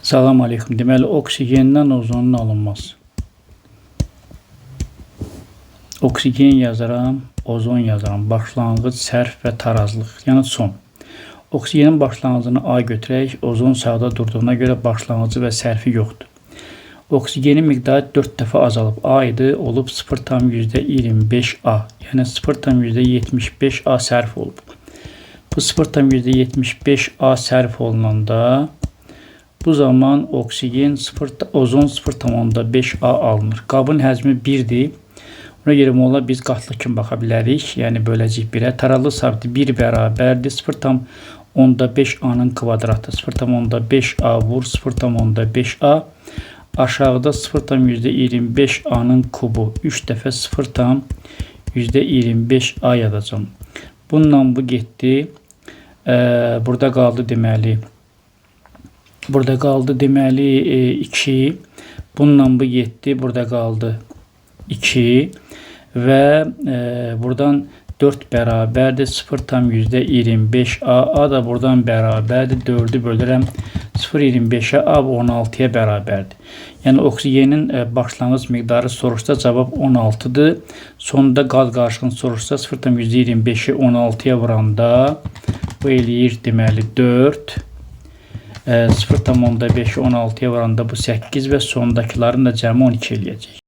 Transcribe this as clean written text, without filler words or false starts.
Salam aleykum. Deməli, oksigendən ozonun alınması. Oksigen yazaram, ozon yazaram. Başlanğıc, sərf və tarazlıq, yəni son. Oksigenin başlanğıcını A götürək, ozon sağda durduğuna görə başlanğıcı və sərfi yoxdur. Oksigenin miqdarı 4 dəfə azalıb. A idi, olub 0,25A, yəni 0,75A sərf olub. Bu 0,75A sərf olunanda bu zaman oksigen ozon 0,5A alınır. Qabın həcmi 1-dir. Ona görə molla biz qatlıq kimi baxa bilərik. Yəni böləcək 1-ə. Tarallı sabiti 1 bərabərdir 0,5A-nın kvadratı. 0,5A vur 0,5A. Aşağıda 0,25A-nın kubu. 3 dəfə 0,25A yazacağım. Bununla bu getdi. Burada qaldı deməli. Burada qaldı deməli 2. Bununla bu getdi. Burada qaldı 2. Və buradan 4 bərabərdir 0,25A. A da buradan bərabərdir. 4'ü bölürəm 0,25'ə. A 16'ya bərabərdir. Yəni oksigenin başlanğıc miqdarı soruşsa cavab 16'dır. Sonunda qaz qarışığını soruşsa 0,25'i 16'ya vuranda bu eləyir deməli 4. 0,5'i 16'ya vuranda bu 8 və sondakıların da cəmi 12 eləyəcək.